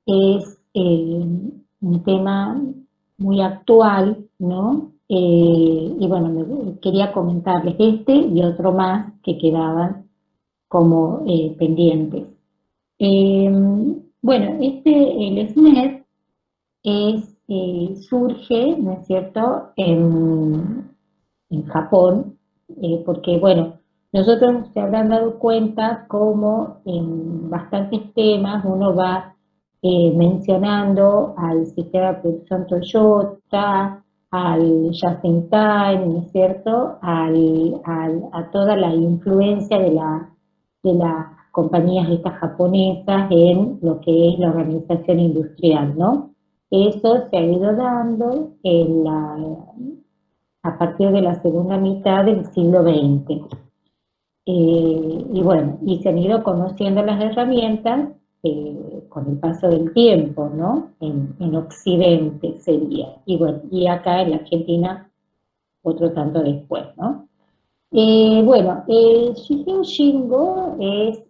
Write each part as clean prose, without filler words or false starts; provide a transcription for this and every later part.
es un tema muy actual, ¿no? Y bueno, quería comentarles este y otro más que quedaban como pendientes. Eh, bueno, el SNET surge, ¿no es cierto?, en Japón, porque, bueno, nosotros se habrán dado cuenta como en bastantes temas uno va mencionando al sistema de producción Toyota, al Just in Time, ¿no es cierto?, a toda la influencia de las compañías estas japonesas en lo que es la organización industrial, ¿no? Eso se ha ido dando a partir de la segunda mitad del siglo XX. Y bueno, y se han ido conociendo las herramientas con el paso del tiempo, ¿no? En Occidente sería. Y bueno, y acá en la Argentina otro tanto después, ¿no? Bueno, Shigeo Shingo es,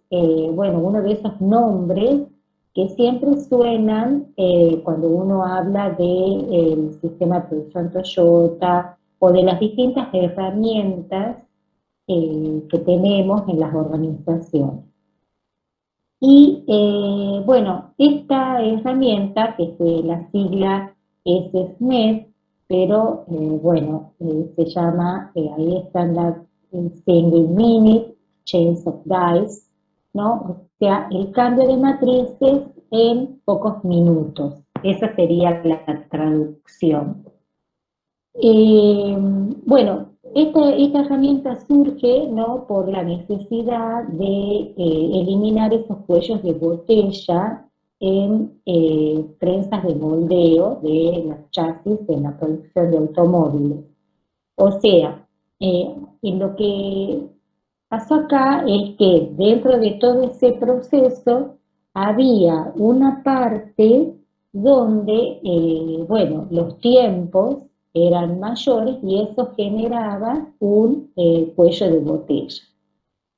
bueno, uno de esos nombres que siempre suenan cuando uno habla del sistema de producción Toyota o de las distintas herramientas que tenemos en las organizaciones. Y bueno, esta herramienta, que la sigla es SNET, pero bueno, se llama, ahí están las Single Minute Change of Dice, ¿no? O sea, el cambio de matrices en pocos minutos. Esa sería la traducción. Bueno, esta herramienta surge, ¿no?, por la necesidad de eliminar esos cuellos de botella en prensas de moldeo de los chasis en la producción de automóviles. O sea, en lo que pasó acá es que dentro de todo ese proceso había una parte donde, bueno, los tiempos eran mayores y eso generaba un cuello de botella,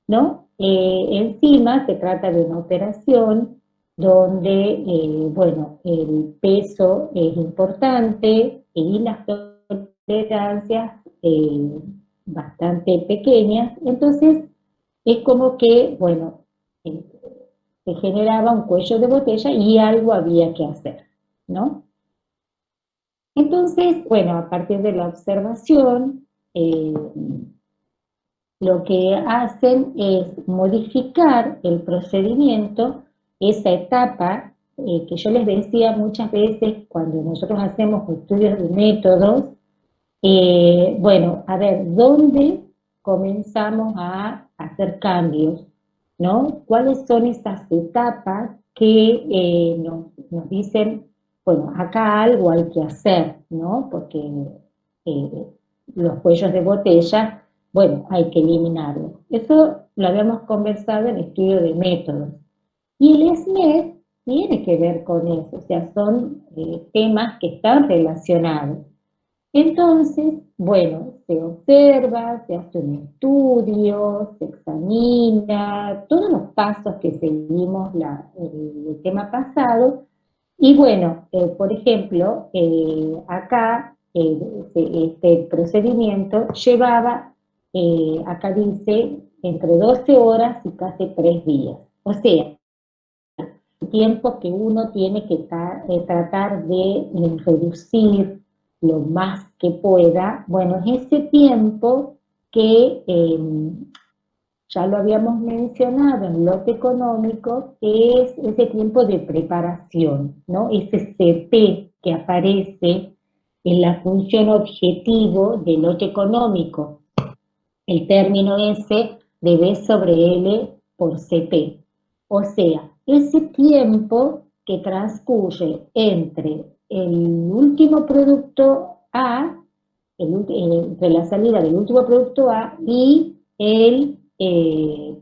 ¿no? Encima se trata de una operación donde, bueno, el peso es importante y las tolerancias bastante pequeñas, entonces es como que, bueno, eh, se generaba un cuello de botella y algo había que hacer, ¿no? Entonces, bueno, a partir de la observación, lo que hacen es modificar el procedimiento, esa etapa que yo les decía muchas veces cuando nosotros hacemos estudios de métodos, bueno, a ver, ¿dónde comenzamos a hacer cambios? ¿No? ¿Cuáles son esas etapas que nos dicen, bueno, acá algo hay que hacer, ¿no? Porque eh, los cuellos de botella, bueno, hay que eliminarlos. Eso lo habíamos conversado en estudio de métodos. Y el SNET tiene que ver con eso, o sea, son temas que están relacionados. Entonces, bueno, se observa, se hace un estudio, se examina, todos los pasos que seguimos el tema pasado, y bueno, por ejemplo, acá este procedimiento llevaba, acá dice, entre 12 horas y casi 3 días. O sea, tiempo que uno tiene que tratar de reducir lo más que pueda, bueno, es ese tiempo que ya lo habíamos mencionado en lote económico, que es ese tiempo de preparación, ¿no? Ese CP que aparece en la función objetivo del lote económico, el término ese de B sobre L por CP. O sea, ese tiempo que transcurre entre el último producto A, entre la salida del último producto A y el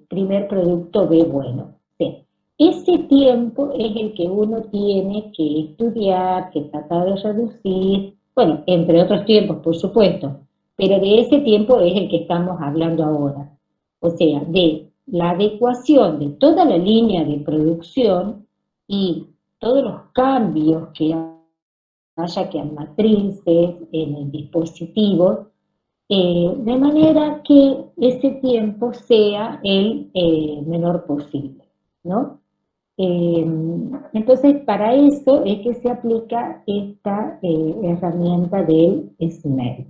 primer producto B bueno. Sí. Ese tiempo es el que uno tiene que estudiar, que tratar de reducir, bueno, entre otros tiempos, por supuesto, pero de ese tiempo es el que estamos hablando ahora. O sea, de la adecuación de toda la línea de producción y todos los cambios que haya que en matrices, en el dispositivo, de manera que ese tiempo sea el menor posible, ¿no? Entonces, para eso es que se aplica esta herramienta del SMED.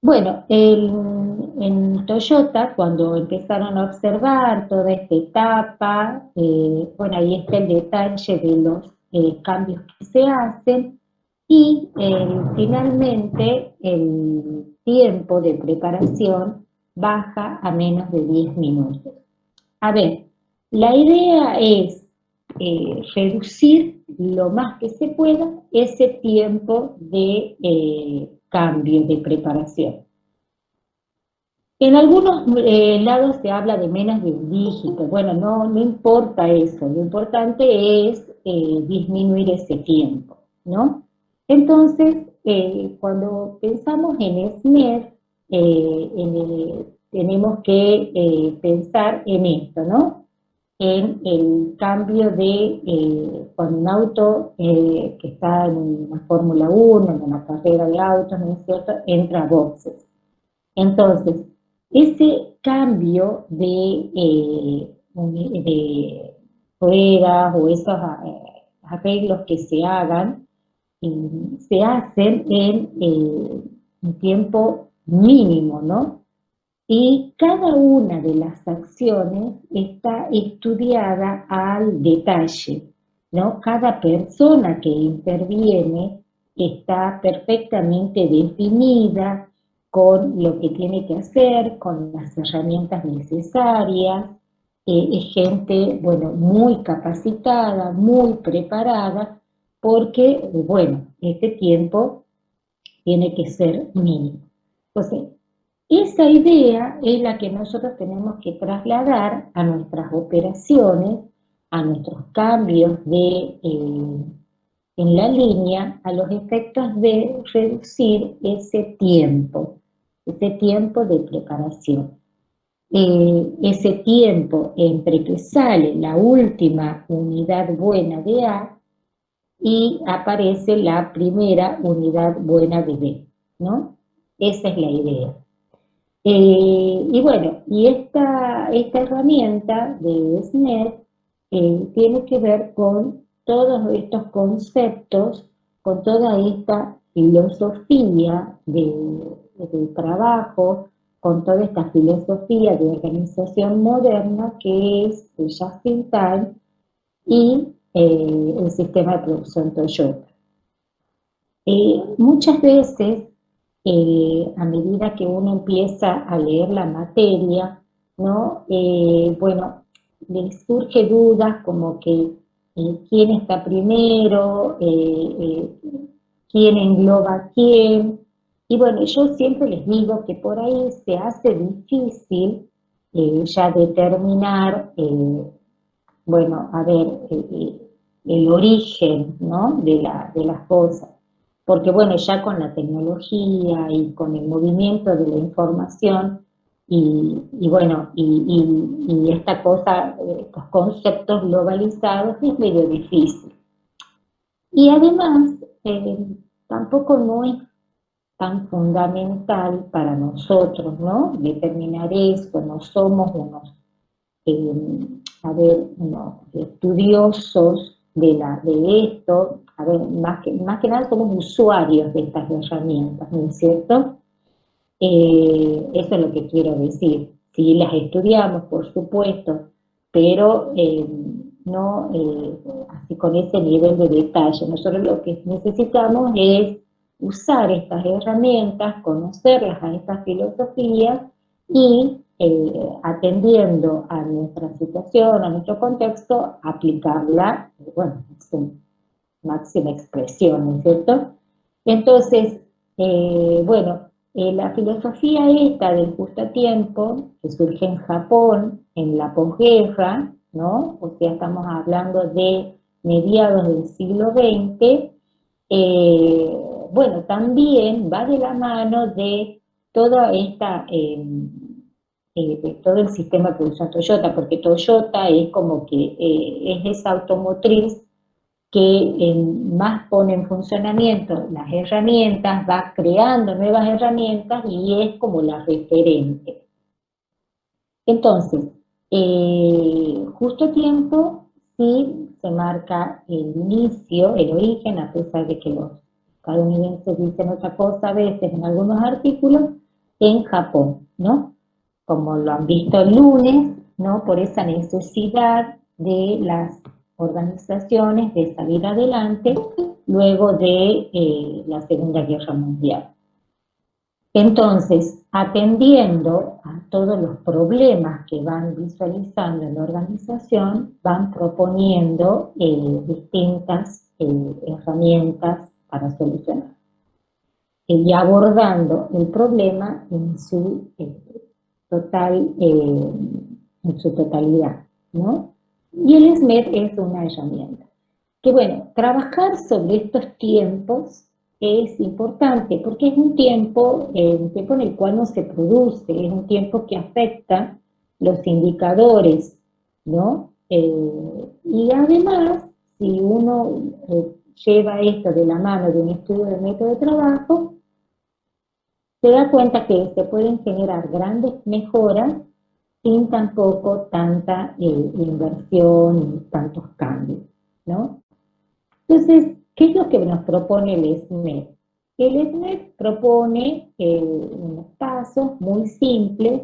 Bueno, en Toyota, cuando empezaron a observar toda esta etapa, bueno, ahí está el detalle de los cambios que se hacen, y finalmente el tiempo de preparación baja a menos de 10 minutos. A ver, la idea es reducir lo más que se pueda ese tiempo de cambio, de preparación. En algunos lados se habla de menos de un dígito. Bueno, no importa eso, lo importante es disminuir ese tiempo, ¿no? Entonces, cuando pensamos en SMED, tenemos que pensar en esto, ¿no? En el cambio de cuando un auto que está en una Fórmula 1, en una carrera de autos, ¿no es cierto?, entra a boxes. Entonces, ese cambio de ruedas o esos arreglos que se hagan, se hacen en un tiempo mínimo, ¿no? Y cada una de las acciones está estudiada al detalle, ¿no? Cada persona que interviene está perfectamente definida con lo que tiene que hacer, con las herramientas necesarias, es gente, bueno, muy capacitada, muy preparada, porque, bueno, este tiempo tiene que ser mínimo. Entonces, esa idea es la que nosotros tenemos que trasladar a nuestras operaciones, a nuestros cambios en la línea, a los efectos de reducir ese tiempo de preparación. Ese tiempo entre que sale la última unidad buena de A y aparece la primera unidad buena de B, ¿no? Esa es la idea. Y bueno, y esta herramienta de SNET tiene que ver con todos estos conceptos, con toda esta filosofía de trabajo, con toda esta filosofía de organización moderna que es el Just in Time y el sistema de producción Toyota. Muchas veces, a medida que uno empieza a leer la materia, ¿no? Bueno, le surge dudas como que quién está primero, quién engloba a quién. Y bueno, yo siempre les digo que por ahí se hace difícil ya determinar, bueno, a ver, el origen, ¿no?, de las cosas. Porque bueno, ya con la tecnología y con el movimiento de la información y bueno, y esta cosa, estos conceptos globalizados es medio difícil. Y además, tampoco no es tan fundamental para nosotros, ¿no?, determinar esto. No somos unos unos estudiosos de esto. A ver, más que nada somos usuarios de estas herramientas, ¿no es cierto? Eso es lo que quiero decir. Sí, las estudiamos, por supuesto, pero no así con ese nivel de detalle. Nosotros lo que necesitamos es usar estas herramientas, conocerlas a estas filosofías y atendiendo a nuestra situación, a nuestro contexto, aplicarla, bueno, en su máxima expresión, ¿no es cierto? Entonces, bueno, la filosofía esta del justo a tiempo, que surge en Japón en la posguerra, ¿no? O sea, estamos hablando de mediados del siglo XX, bueno, también va de la mano de toda esta de todo el sistema que usa Toyota, porque Toyota es como que es esa automotriz que más pone en funcionamiento las herramientas, va creando nuevas herramientas y es como la referente. Entonces, justo a tiempo sí se marca el inicio, el origen, a pesar de que los estadounidenses dicen otra cosa a veces en algunos artículos, en Japón, ¿no? Como lo han visto el lunes, ¿no? Por esa necesidad de las organizaciones de salir adelante luego de la Segunda Guerra Mundial. Entonces, atendiendo a todos los problemas que van visualizando en la organización, van proponiendo distintas herramientas para solucionar y abordando el problema en su totalidad, ¿no? Y el SMED es una herramienta. Que bueno, trabajar sobre estos tiempos es importante porque es un tiempo en el cual no se produce, es un tiempo que afecta los indicadores, ¿no? Y además, si uno lleva esto de la mano de un estudio de método de trabajo, se da cuenta que se pueden generar grandes mejoras sin tampoco tanta inversión y tantos cambios, ¿no? Entonces, ¿qué es lo que nos propone el SMED? El SMED propone unos pasos muy simples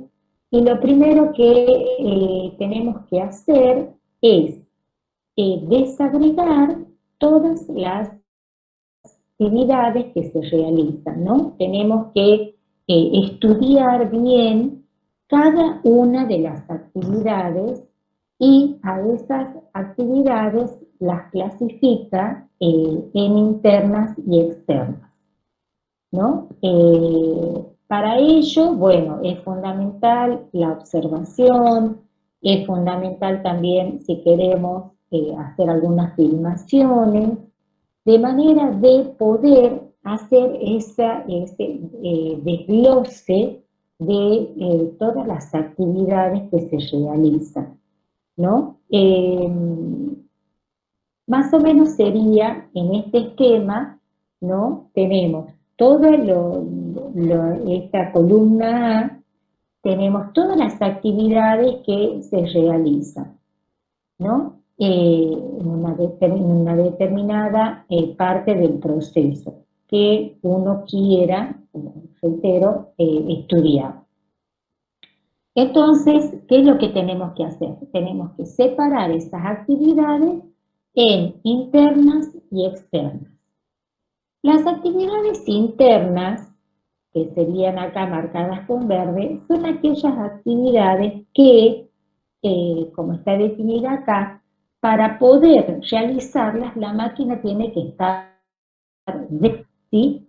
y lo primero que tenemos que hacer es desagregar todas las actividades que se realizan, ¿no? Tenemos que estudiar bien cada una de las actividades y a esas actividades las clasifica en internas y externas, ¿no? Para ello, bueno, es fundamental la observación, es fundamental también si queremos hacer algunas filmaciones, de manera de poder hacer ese desglose de todas las actividades que se realizan, ¿no? Más o menos sería en este esquema, ¿no? Tenemos toda esta columna A, tenemos todas las actividades que se realizan, ¿no? En una determinada parte del proceso que uno quiera, como reitero, estudiar. Entonces, ¿qué es lo que tenemos que hacer? Tenemos que separar esas actividades en internas y externas. Las actividades internas, que serían acá marcadas con verde, son aquellas actividades que, como está definida acá, para poder realizarlas la máquina tiene que estar ¿sí?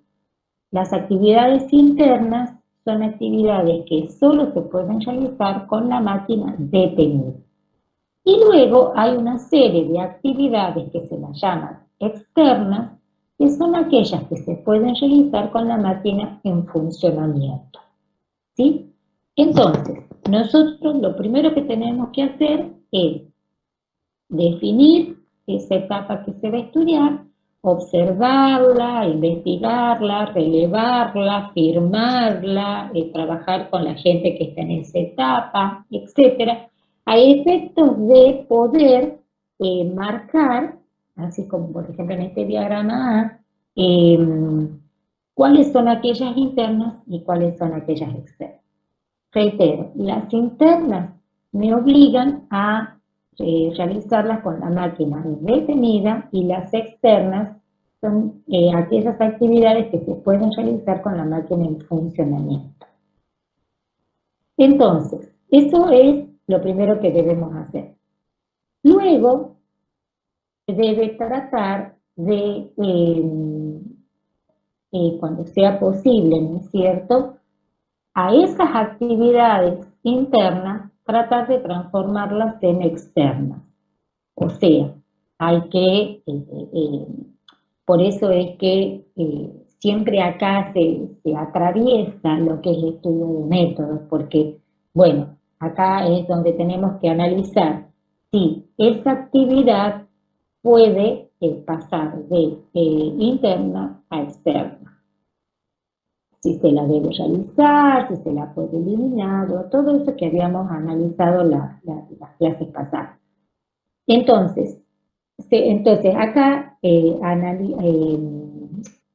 Las actividades internas son actividades que solo se pueden realizar con la máquina detenida. Y luego hay una serie de actividades que se las llaman externas, que son aquellas que se pueden realizar con la máquina en funcionamiento, ¿sí? Entonces, nosotros lo primero que tenemos que hacer es definir esa etapa que se va a estudiar, observarla, investigarla, relevarla, firmarla, trabajar con la gente que está en esa etapa, etcétera, a efectos de poder marcar, así como por ejemplo en este diagrama A, cuáles son aquellas internas y cuáles son aquellas externas. Reitero, las internas me obligan a realizarlas con la máquina detenida y las externas son aquellas actividades que se pueden realizar con la máquina en funcionamiento. Entonces, eso es lo primero que debemos hacer. Luego, se debe tratar de, cuando sea posible, ¿no es cierto?, a esas actividades internas, tratar de transformarlas en externas. O sea, hay que, por eso es que siempre acá se atraviesa lo que es el estudio de métodos, porque Bueno, acá es donde tenemos que analizar si esa actividad puede pasar de interna a externa. Si se la debe realizar, si se la puede eliminar, o todo eso que habíamos analizado las clases pasadas. Entonces, entonces acá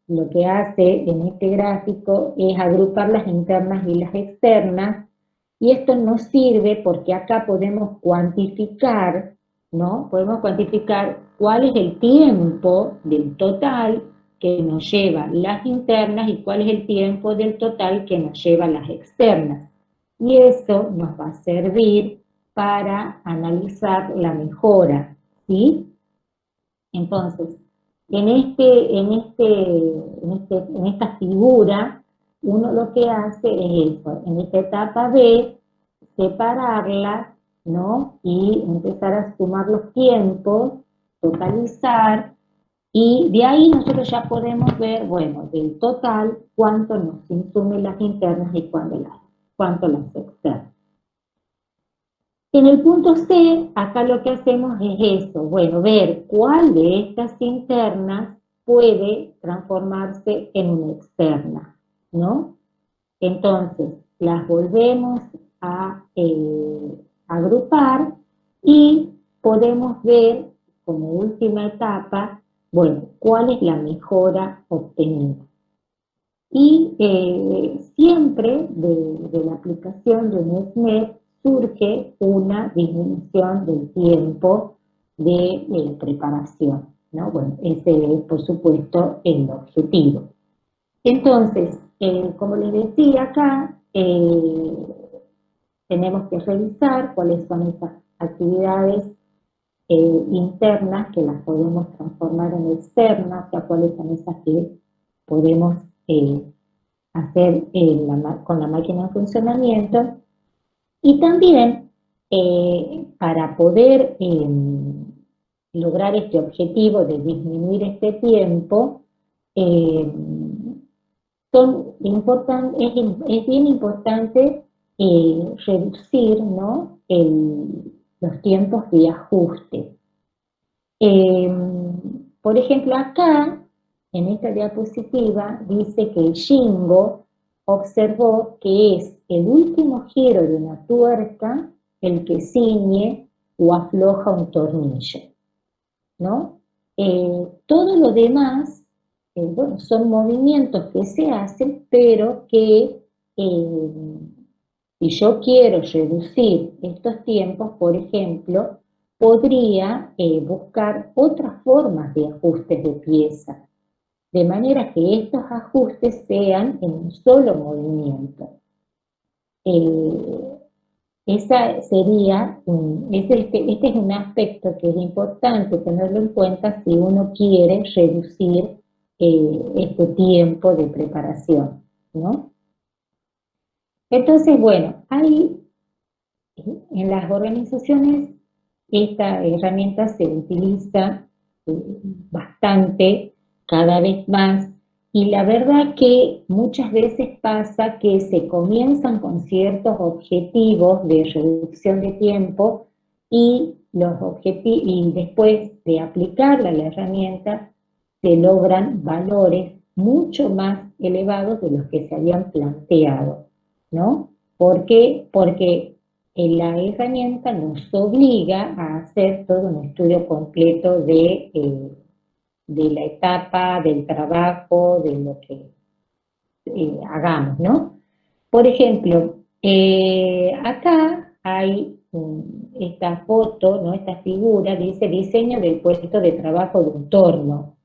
lo que hace en este gráfico es agrupar las internas y las externas, y esto nos sirve porque acá podemos cuantificar, ¿no? Podemos cuantificar cuál es el tiempo del total que nos lleva las internas y cuál es el tiempo del total que nos lleva las externas. Y eso nos va a servir para analizar la mejora, ¿sí? Entonces, en esta figura, uno lo que hace es eso, en esta etapa B, separarlas, ¿no? Y empezar a sumar los tiempos, totalizar, y de ahí nosotros ya podemos ver, bueno, del total, cuánto nos insumen las internas y cuánto las externas. En el punto C, acá lo que hacemos es eso, bueno, ver cuál de estas internas puede transformarse en una externa, ¿no? Entonces, las volvemos a agrupar y podemos ver como última etapa, bueno, cuál es la mejora obtenida. Y siempre de la aplicación de NetNet surge una disminución del tiempo de preparación, ¿no? Bueno, ese es, por supuesto, el objetivo. Entonces, como les decía acá, tenemos que revisar cuáles son esas actividades internas que las podemos transformar en externas, o sea, cuáles son esas que podemos hacer con la máquina en funcionamiento, y también para poder lograr este objetivo de disminuir este tiempo, eh, es bien importante reducir, ¿no? Los tiempos de ajuste. Eh, por ejemplo, acá, en esta diapositiva, dice que Shingo observó que es el último giro de una tuerca el que ciñe o afloja un tornillo, ¿no? Todo lo demás, bueno, son movimientos que se hacen, pero que si yo quiero reducir estos tiempos, por ejemplo, podría buscar otras formas de ajustes de pieza, de manera que estos ajustes sean en un solo movimiento. Eh, este es un aspecto que es importante tenerlo en cuenta si uno quiere reducir este tiempo de preparación, ¿no? Entonces, bueno, en las organizaciones esta herramienta se utiliza bastante, cada vez más, y la verdad que muchas veces pasa que se comienzan con ciertos objetivos de reducción de tiempo y, y después de aplicarla la herramienta se logran valores mucho más elevados de los que se habían planteado, ¿no? ¿Por qué? Porque la herramienta nos obliga a hacer todo un estudio completo de la etapa, del trabajo, de lo que hagamos, ¿no? Por ejemplo, acá hay esta foto, ¿no? Esta figura, dice diseño del puesto de trabajo de un torno.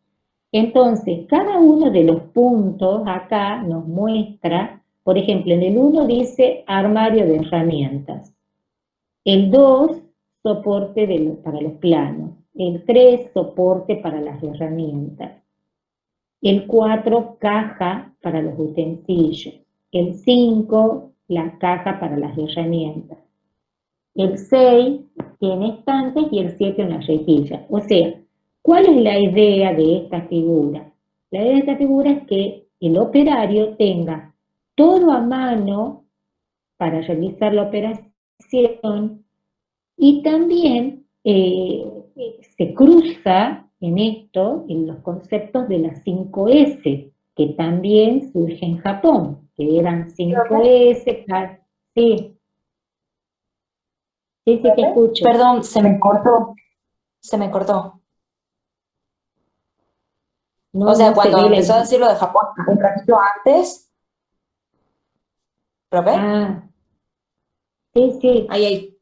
Entonces, cada uno de los puntos acá nos muestra, por ejemplo, en el 1 dice armario de herramientas. El 2, soporte para los planos. El 3, soporte para las herramientas. El 4, caja para los utensilios. El 5, la caja para las herramientas. El 6 tiene estantes y el 7 una rejilla. O sea, ¿cuál es la idea de esta figura? La idea de esta figura es que el operario tenga todo a mano para realizar la operación, y también se cruza en esto, en los conceptos de las 5S, que también surge en Japón, que eran 5S, sí, sí, sí, te escucho. Perdón, se me cortó, se me cortó. O No, sea, no se cuando ve empezó a decir lo de Japón, un ratito antes, ¿probé? Ah, sí, sí, Ahí, ahí.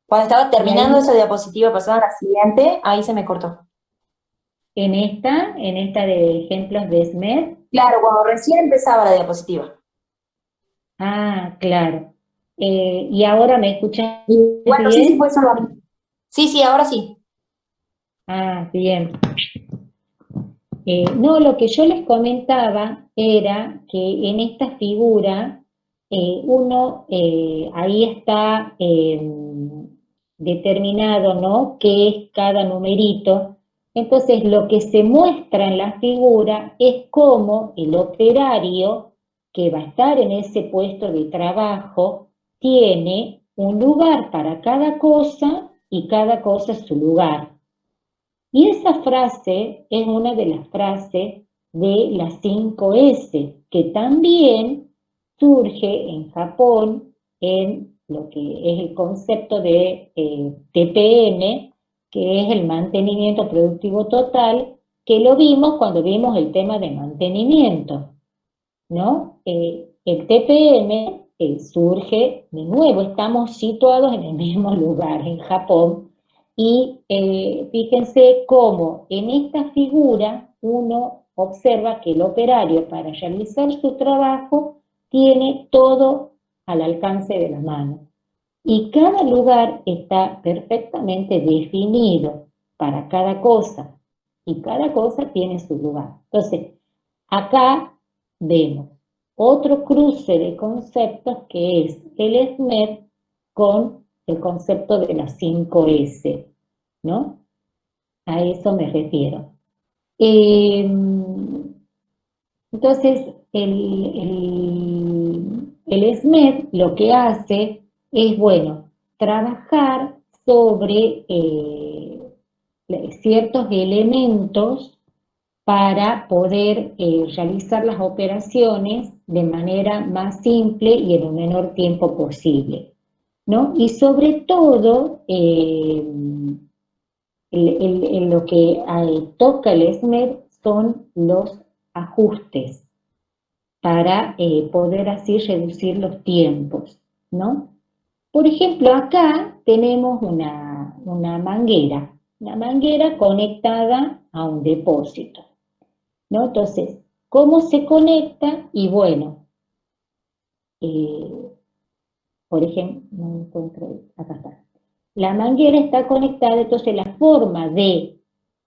Cuando estaba y terminando ahí esa diapositiva, pasando a la siguiente, ahí se me cortó. en esta de ejemplos de SMED. Claro, cuando recién empezaba la diapositiva. Claro. ¿Y ahora me escuchas Y bueno, sí, sí, fue bien? solo a mí. Sí, sí, ahora sí. Bien. No, lo que yo les comentaba era que en esta figura ahí está determinado, ¿no? ¿Qué es cada numerito? Entonces, lo que se muestra en la figura es cómo el operario que va a estar en ese puesto de trabajo tiene un lugar para cada cosa y cada cosa su lugar. Y esa frase es una de las frases de las 5S, que también surge en Japón en lo que es el concepto de TPM, que es el mantenimiento productivo total, que lo vimos cuando vimos el tema de mantenimiento, ¿no? El TPM surge, de nuevo, estamos situados en el mismo lugar, en Japón, y fíjense cómo en esta figura uno observa que el operario para realizar su trabajo tiene todo al alcance de la mano. Y cada lugar está perfectamente definido para cada cosa, y cada cosa tiene su lugar. Entonces, acá vemos otro cruce de conceptos que es el SMED con el concepto de las 5S, ¿no? A eso me refiero. Eh, entonces, el SMED lo que hace es, bueno, trabajar sobre ciertos elementos para poder realizar las operaciones de manera más simple y en un menor tiempo posible, ¿no? Y sobre todo, en lo que toca el SMED son los ajustes para poder así reducir los tiempos, ¿no? Por ejemplo, acá tenemos una manguera conectada a un depósito, ¿no? Entonces, ¿cómo se conecta? Y bueno, eh, por ejemplo, no encuentro, acá está. La manguera está conectada, entonces la forma de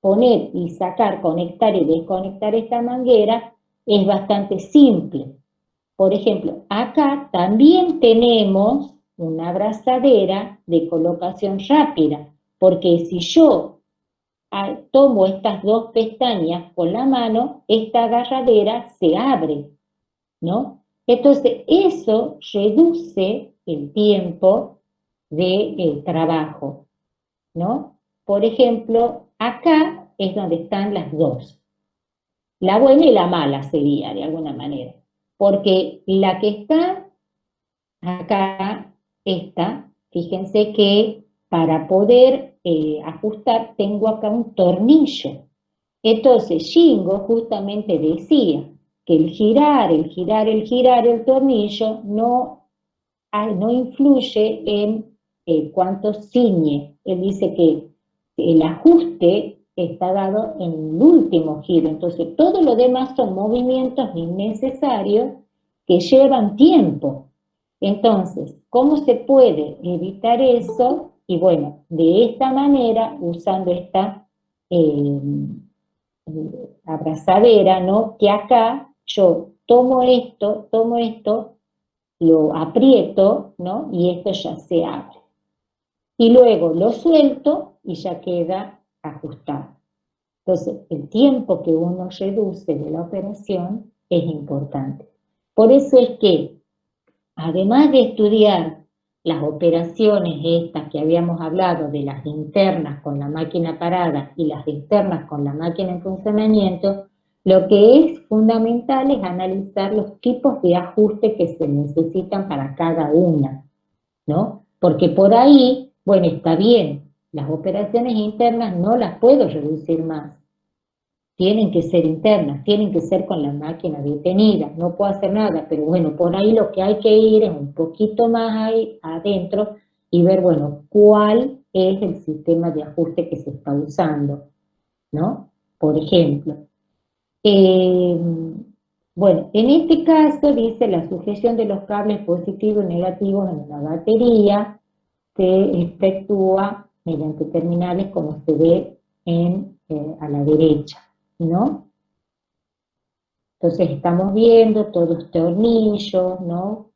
poner y sacar, conectar y desconectar esta manguera es bastante simple. Por ejemplo, acá también tenemos una abrazadera de colocación rápida, porque si yo tomo estas dos pestañas con la mano, esta agarradera se abre, ¿no? Entonces, eso reduce el tiempo de trabajo, ¿no? Por ejemplo, acá es donde están las dos. La buena y la mala sería, de alguna manera. Porque la que está acá, esta, fíjense que para poder ajustar tengo acá un tornillo. Entonces Shingo justamente decía que el girar, el girar, el girar el tornillo no influye en cuánto ciñe. Él dice que el ajuste está dado en el último giro, entonces todo lo demás son movimientos innecesarios que llevan tiempo. Entonces, ¿cómo se puede evitar eso? Y bueno, de esta manera, usando esta eh, abrazadera, ¿no? Que acá yo tomo esto, lo aprieto, ¿no? Y esto ya se abre. Y luego lo suelto y ya queda ajustado. Entonces, el tiempo que uno reduce de la operación es importante. Por eso es que además de estudiar las operaciones estas que habíamos hablado, de las internas con la máquina parada y las externas con la máquina en funcionamiento, lo que es fundamental es analizar los tipos de ajuste que se necesitan para cada una, ¿no? Porque por ahí, bueno, está bien, las operaciones internas no las puedo reducir más, tienen que ser internas, tienen que ser con la máquina detenida, no puedo hacer nada, pero bueno, por ahí lo que hay que ir es un poquito más ahí adentro y ver, bueno, cuál es el sistema de ajuste que se está usando, ¿no? Por ejemplo, eh, bueno, en este caso dice la sujeción de los cables positivos y negativos en la batería se efectúa mediante terminales como se ve a la derecha, ¿no? Entonces estamos viendo todos los tornillos, ¿no?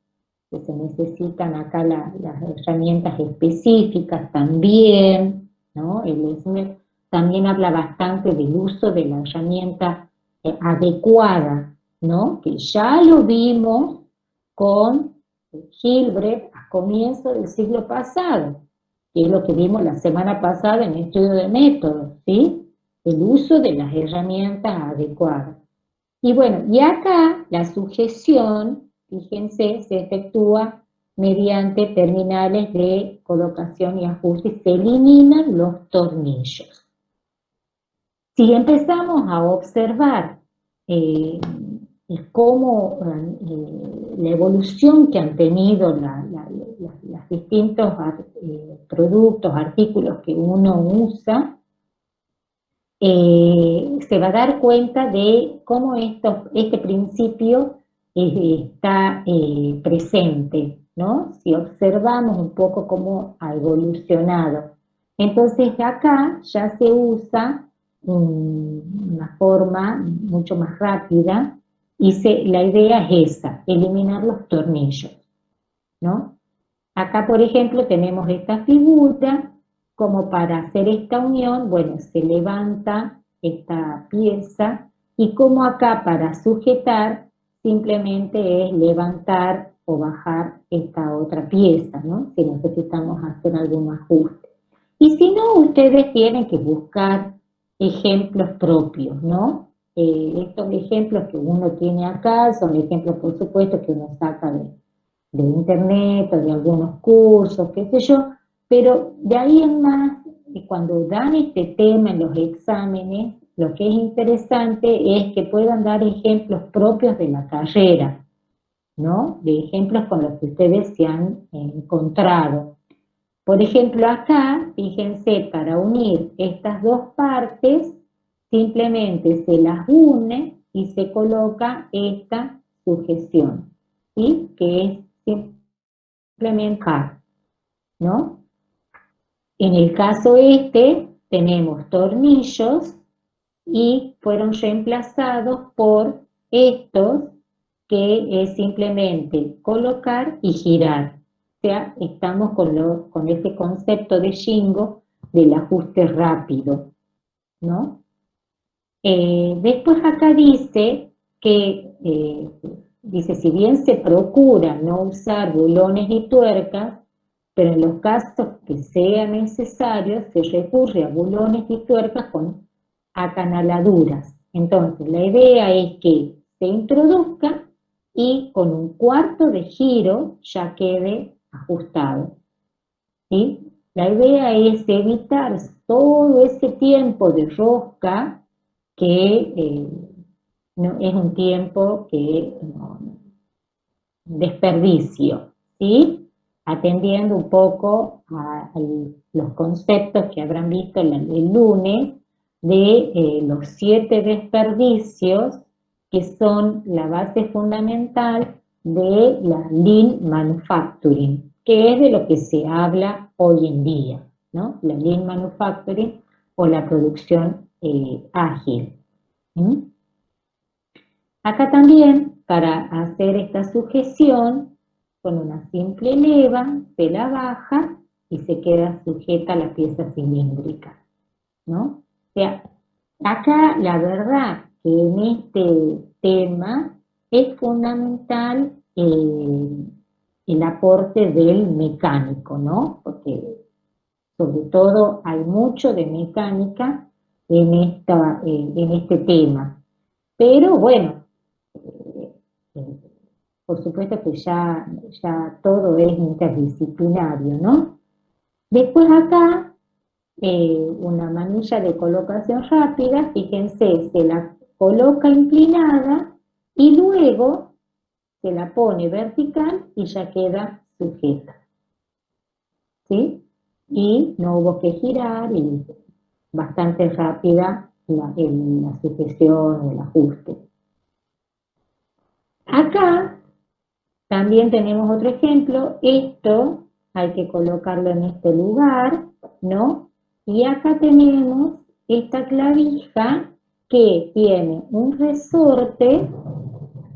Que se necesitan acá las herramientas específicas también, ¿no? El SMED también habla bastante del uso de la herramienta adecuada, ¿no? Que ya lo vimos con Hilbert a comienzo del siglo pasado, que es lo que vimos la semana pasada en el estudio de métodos, ¿sí? El uso de las herramientas adecuadas. Y bueno, y acá la sujeción, fíjense, se efectúa mediante terminales de colocación y ajuste, se eliminan los tornillos. Si empezamos a observar eh, cómo la evolución que han tenido los distintos productos, artículos que uno usa, se va a dar cuenta de cómo este principio está presente, ¿no? Si observamos un poco cómo ha evolucionado. Entonces acá ya se usa una forma mucho más rápida y la idea es esa, eliminar los tornillos, ¿no? Acá, por ejemplo, tenemos esta figura, como para hacer esta unión, bueno, se levanta esta pieza, y como acá para sujetar, simplemente es levantar o bajar esta otra pieza, ¿no? Si necesitamos hacer algún ajuste. Y si no, ustedes tienen que buscar ejemplos propios, ¿no? Estos ejemplos que uno tiene acá son ejemplos, por supuesto, que uno saca de internet o de algunos cursos, qué sé yo, pero de ahí en más, cuando dan este tema en los exámenes, lo que es interesante es que puedan dar ejemplos propios de la carrera, ¿no? De ejemplos con los que ustedes se han encontrado. Por ejemplo, acá, fíjense, para unir estas dos partes, simplemente se las une y se coloca esta sujeción, ¿sí? Que es simplemente, ¿no? En el caso este, tenemos tornillos y fueron reemplazados por estos, que es simplemente colocar y girar. O sea, estamos con este concepto de Shingo del ajuste rápido, ¿no? Después acá dice que, dice, si bien se procura no usar bulones y tuercas, pero en los casos que sea necesario se recurre a bulones y tuercas con acanaladuras. Entonces, la idea es que se introduzca y con un cuarto de giro ya quede ajustado, ¿sí? La idea es evitar todo ese tiempo de rosca que no, es un tiempo que desperdicio, ¿sí? Atendiendo un poco a los conceptos que habrán visto el lunes de los 7 desperdicios, que son la base fundamental de la Lean Manufacturing, que es de lo que se habla hoy en día, ¿no? La Lean Manufacturing o la producción ágil. ¿Mm? Acá también, para hacer esta sujeción, con una simple leva, se la baja y se queda sujeta a la pieza cilíndrica, ¿no? O sea, acá la verdad que en este tema es fundamental el aporte del mecánico, ¿no? Porque sobre todo hay mucho de mecánica en este tema. Pero bueno, eh, por supuesto que ya todo es interdisciplinario, ¿no? Después acá, una manilla de colocación rápida, fíjense, se la coloca inclinada y luego se la pone vertical y ya queda sujeta, ¿sí? Y no hubo que girar y bastante rápida la sujeción o el ajuste. Acá también tenemos otro ejemplo, esto hay que colocarlo en este lugar, ¿no? Y acá tenemos esta clavija que tiene un resorte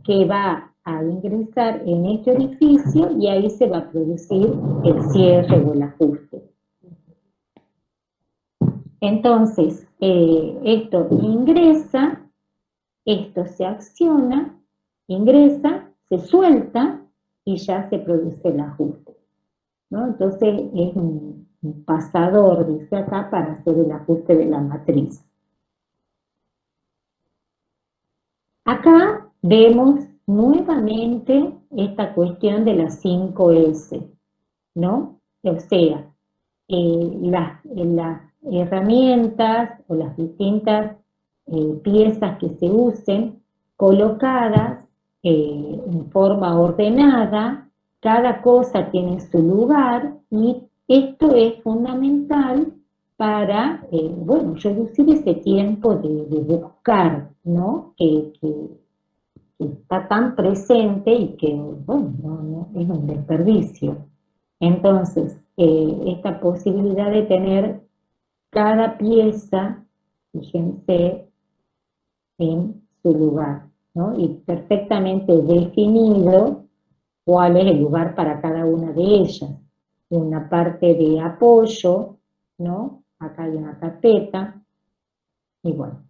que va a ingresar en este orificio y ahí se va a producir el cierre o el ajuste. Entonces, esto ingresa, esto se acciona, ingresa, se suelta y ya se produce el ajuste, ¿no? Entonces es un pasador, dice acá, para hacer el ajuste de la matriz. Acá vemos nuevamente esta cuestión de las 5S, ¿no? O sea, las herramientas o las distintas piezas que se usen, colocadas en forma ordenada, cada cosa tiene su lugar y esto es fundamental para, bueno, reducir ese tiempo de buscar, ¿no? Que está tan presente y que, bueno, es un desperdicio. Entonces, esta posibilidad de tener cada pieza, fíjense, en su lugar, ¿no? Y perfectamente definido cuál es el lugar para cada una de ellas. Una parte de apoyo, ¿no? Acá hay una carpeta, y bueno,